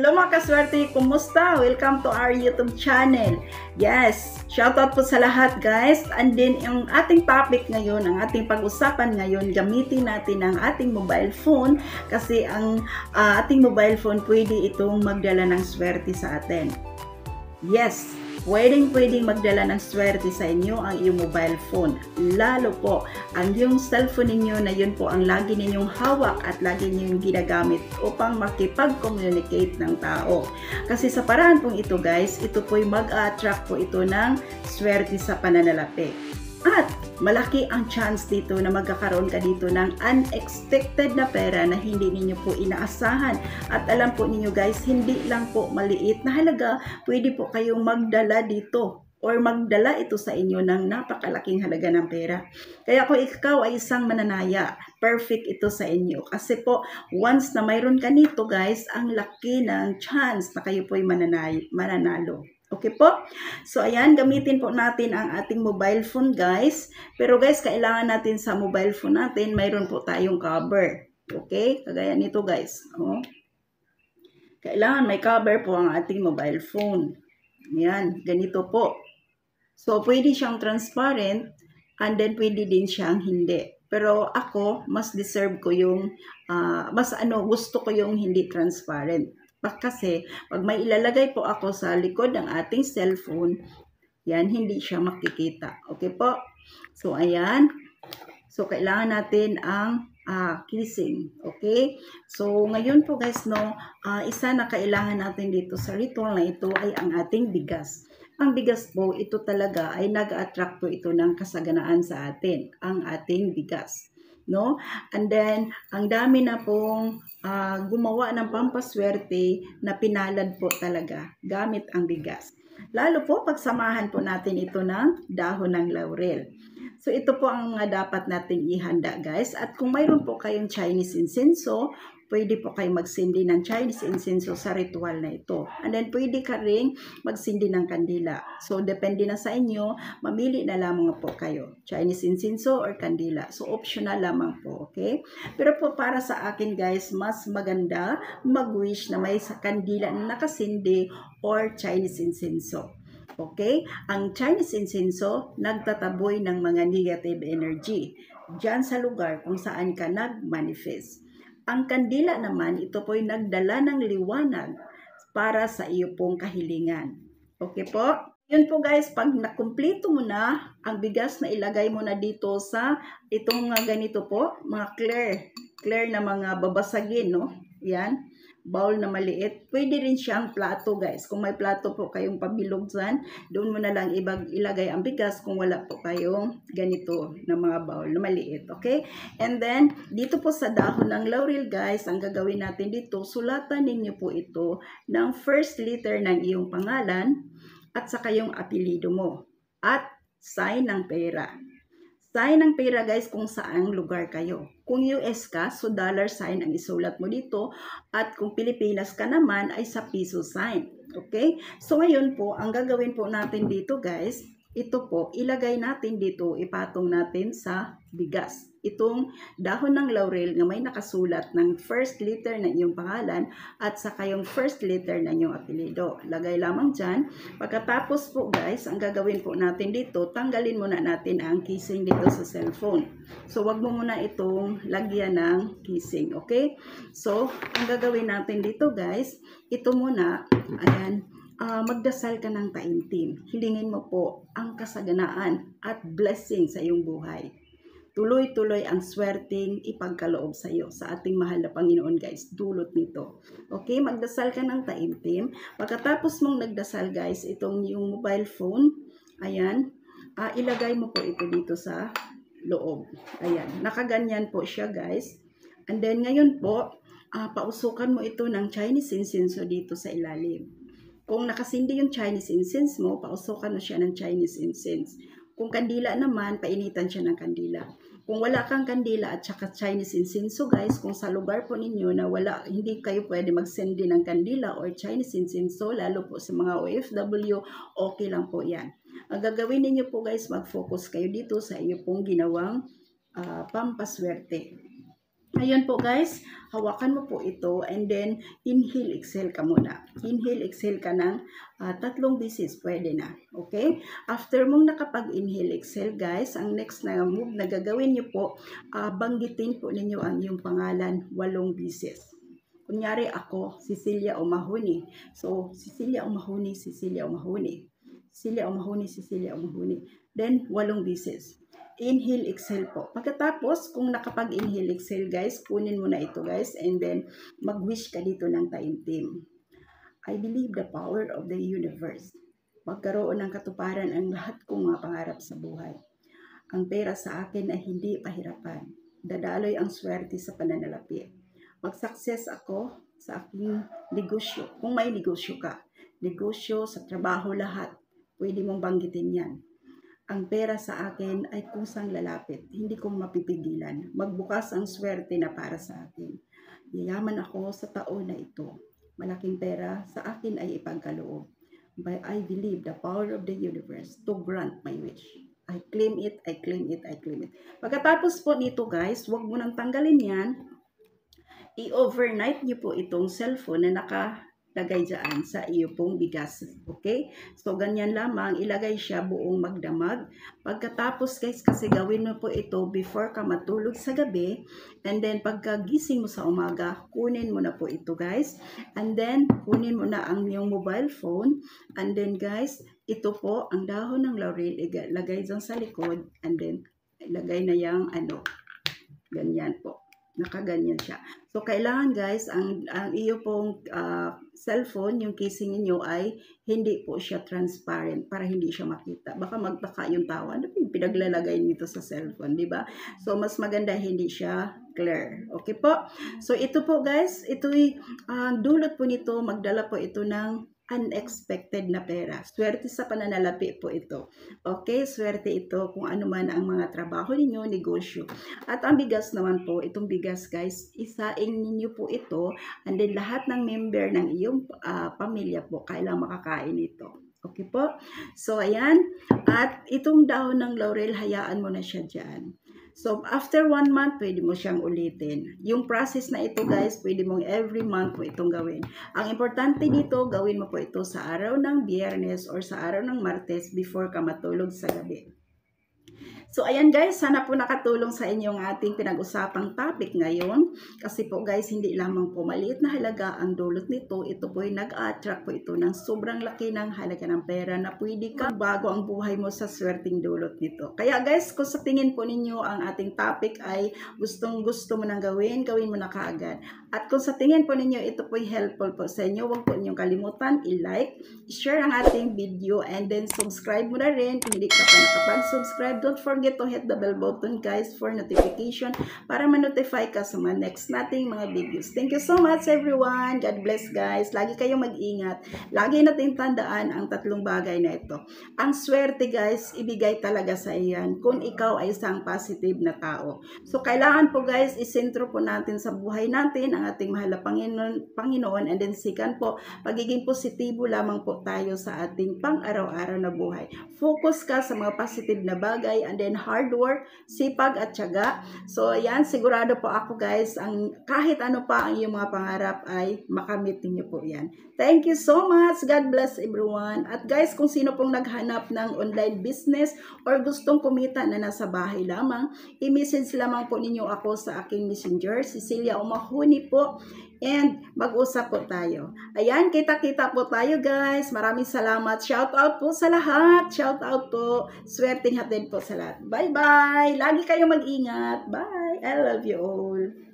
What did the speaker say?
Hello mga kaswerte, kumusta? Welcome to our YouTube channel. Yes, shoutout po sa lahat guys. And then yung ating topic ngayon, ang ating pag-usapan ngayon, gamitin natin ang ating mobile phone kasi ang ating mobile phone pwede itong magdala ng swerte sa atin. Yes, pwedeng magdala ng swerte sa inyo ang iyong mobile phone. Lalo po, ang yung cellphone ninyo na yun po ang lagi ninyong hawak at lagi ninyong ginagamit upang makipag-communicate ng tao. Kasi sa paraan pong ito guys, ito po'y mag-attract po ito ng swerte sa pananalapi. At malaki ang chance dito na magkakaroon ka dito ng unexpected na pera na hindi ninyo po inaasahan. At alam po ninyo guys, hindi lang po maliit na halaga, pwede po kayong magdala dito or magdala ito sa inyo ng napakalaking halaga ng pera. Kaya kung ikaw ay isang mananaya, perfect ito sa inyo. Kasi po, once na mayroon ka nito guys, ang laki ng chance na kayo po'y mananalo. Okay po? So, ayan, gamitin po natin ang ating mobile phone, guys. Pero, guys, kailangan natin sa mobile phone natin, mayroon po tayong cover. Okay? Kagaya nito, guys. Oh. Kailangan may cover po ang ating mobile phone. Ayan, ganito po. So, pwede siyang transparent and then pwede din siyang hindi. Pero ako, mas deserve ko yung, gusto ko yung hindi transparent. Kasi pag may ilalagay po ako sa likod ng ating cellphone, yan, hindi siya makikita. Okay po? So, ayan. So, kailangan natin ang kissing. Okay? So, ngayon po guys, isa na kailangan natin dito sa ritual na ito ay ang ating bigas. Ang bigas po, ito talaga ay nag-attract po ito ng kasaganaan sa atin, ang ating bigas. No? And then, ang dami na pong gumawa ng pampaswerte na pinalad po talaga gamit ang bigas. Lalo po, pagsamahan po natin ito ng dahon ng laurel. So, ito po ang dapat nating ihanda guys. At kung mayroon po kayong Chinese incenso, pwede po kayong magsindi ng Chinese incenso sa ritual na ito. And then, pwede ka rin magsindi ng kandila. So, depende na sa inyo, mamili na lamang po kayo. Chinese incenso or kandila. So, optional lamang po, okay? Pero po, para sa akin guys, mas maganda mag-wish na may kandila na nakasindi or Chinese incenso. Okay? Ang Chinese incenso, nagtataboy ng mga negative energy diyan sa lugar kung saan ka nag-manifest. Ang kandila naman, ito po'y nagdala ng liwanag para sa iyo pong kahilingan. Okay po? Yun po guys, pag nakumpleto mo na, ang bigas na ilagay mo na dito sa itong ganito po, mga clear na mga babasagin, no? Yan. Bowl na maliit. Pwede rin siyang plato guys. Kung may plato po kayong pabilog dyan, doon mo na lang ilagay ang bigas kung wala po kayong ganito na mga bowl na maliit. Okay? And then, dito po sa dahon ng laurel guys, ang gagawin natin dito, sulatan ninyo po ito ng first letter ng iyong pangalan at saka yung apelido mo. At sign ng pera. Sign ng pera guys kung saang lugar kayo. Kung US ka, so dollar sign ang isulat mo dito. At kung Pilipinas ka naman ay sa piso sign. Okay? So ngayon po, ang gagawin po natin dito guys, ito po, ilagay natin dito, ipatong natin sa bigas. Itong dahon ng laurel na may nakasulat ng first letter ng iyong pangalan at saka yung first letter ng iyong apelido. Lagay lamang dyan. Pagkatapos po guys, ang gagawin po natin dito, tanggalin muna natin ang kissing dito sa cellphone. So wag mo muna itong lagyan ng kissing. Okay? So, ang gagawin natin dito guys, ito muna, ayan, magdasal ka ng taimtim. Hilingin mo po ang kasaganaan at blessing sa iyong buhay. Tuloy-tuloy ang swerteng ipagkaloob sa iyo sa ating mahal na Panginoon guys. Dulot nito. Okay, magdasal ka ng taimtim. Pagkatapos mong nagdasal guys, itong yung mobile phone, ayan, ilagay mo po ito dito sa loob. Ayan, nakaganyan po siya guys. And then ngayon po, pausukan mo ito ng Chinese incense dito sa ilalim. Kung nakasindi yung Chinese incense mo, pausukan mo siya ng Chinese incense. Kung kandila naman, painitan siya ng kandila. Kung wala kang kandila at saka Chinese incense, guys, kung sa lugar po ninyo na hindi kayo pwede mag-sindi ng kandila or Chinese incense, lalo po sa mga OFW, okay lang po yan. Ang gagawin ninyo po guys, mag-focus kayo dito sa iyo pong ginawang pampaswerte. Ayun po guys, hawakan mo po ito and then inhale, exhale ka muna. Inhale, exhale ka ng 3 beses, pwede na. Okay? After mong nakapag-inhale, exhale guys, ang next na move na gagawin nyo po, banggitin po ninyo ang iyong pangalan 8 beses. Kunyari ako, Cecilia Umahuni. So, Cecilia Umahuni, Cecilia Umahuni. Cecilia Umahuni, Cecilia Umahuni. Then, 8 beses. Inhale, exhale po. Pagkatapos, kung nakapag-inhale, exhale guys, kunin mo na ito guys, and then mag-wish ka dito ng taimtim. I believe the power of the universe. Magkaroon ng katuparan ang lahat kong mga pangarap sa buhay. Ang pera sa akin ay hindi pahirapan. Dadaloy ang swerte sa pananalapi. Mag-success ako sa aking negosyo. Kung may negosyo ka, negosyo, sa trabaho, lahat, pwede mong banggitin yan. Ang pera sa akin ay kusang lalapit, hindi ko mapipigilan. Magbukas ang swerte na para sa akin. Yayaman ako sa taon na ito. Malaking pera sa akin ay ipagkaloob. But I believe the power of the universe to grant my wish. I claim it, I claim it, I claim it. Pagkatapos po nito guys, huwag mo nang tanggalin yan. I-overnight nyo po itong cellphone na nakalagay dyan sa iyo pong bigas. Okay? So, ganyan lamang. Ilagay siya buong magdamag. Pagkatapos, guys, kasi gawin mo po ito before ka matulog sa gabi. And then, pagkagising mo sa umaga, kunin mo na po ito, guys. And then, kunin mo na ang iyong mobile phone. And then, guys, ito po, ang dahon ng laurel, ilagay dyan sa likod. And then, ilagay na yung ganyan po. Nakaganyan siya. So, kailangan guys, ang iyo pong cellphone, yung casing niyo ay hindi po siya transparent para hindi siya makita. Baka magtaka yung tawa, ano yung pinaglalagay nito sa cellphone, di ba? So, mas maganda hindi siya clear. Okay po? So, ito po guys, ito'y dulot po nito, magdala po ito ng unexpected na pera. Swerte sa pananalapi po ito. Okay, swerte ito kung ano man ang mga trabaho ninyo, negosyo. At ang bigas naman po, itong bigas guys, isaing ninyo po ito and then lahat ng member ng iyong pamilya po kailang makakain ito. Okay po? So, ayan. At itong dahon ng laurel, hayaan mo na siya dyan. So, after 1 month, pwede mo siyang ulitin. Yung process na ito, guys, pwede mong every month po itong gawin. Ang importante dito, gawin mo po ito sa araw ng Biyernes or sa araw ng Martes before ka matulog sa gabi. So, ayan guys, sana po nakatulong sa inyo ang ating pinag-usapang topic ngayon. Kasi po guys, hindi lamang po maliit na halaga ang dulot nito. Ito po ay nag-attract po ito ng sobrang laki ng halaga ng pera na pwede ka bago ang buhay mo sa swerteng dulot nito. Kaya guys, kung sa tingin po ninyo ang ating topic ay gustong-gusto mo nang gawin, gawin mo na kaagad. At kung sa tingin po ninyo ito po ay helpful po sa inyo, huwag po ninyong kalimutan i-like, i-share ang ating video, and then subscribe mo na rin kung hindi ka pa nakapag-subscribe. Don't forget to hit the bell button guys for notification para ma-notify ka sa mga next nating mga videos. Thank you so much everyone. God bless guys. Lagi kayong mag-ingat. Lagi natin tandaan ang 3 bagay na ito. Ang swerte guys, ibigay talaga sa iyan kung ikaw ay isang positive na tao. So kailangan po guys, isentro po natin sa buhay natin ang ating mahal na Panginoon, and then second po, pagiging positibo lamang po tayo sa ating pang-araw-araw na buhay. Focus ka sa mga positive na bagay, and then hard work, sipag at tiyaga. So ayan, sigurado po ako guys, kahit ano pa ang iyong mga pangarap ay makamit niyo po yan. Thank you so much. God bless everyone. At guys, kung sino pong naghanap ng online business or gustong kumita na nasa bahay lamang, i-message lamang po ninyo ako sa aking messenger, Cecilia Umahuni po, and mag-usap po tayo. Ayan, kita-kita po tayo guys. Maraming salamat. Shout out po sa lahat. Shout out po. Swerteng hatid po sa lahat. Bye-bye. Lagi kayo mag-ingat. Bye. I love you all.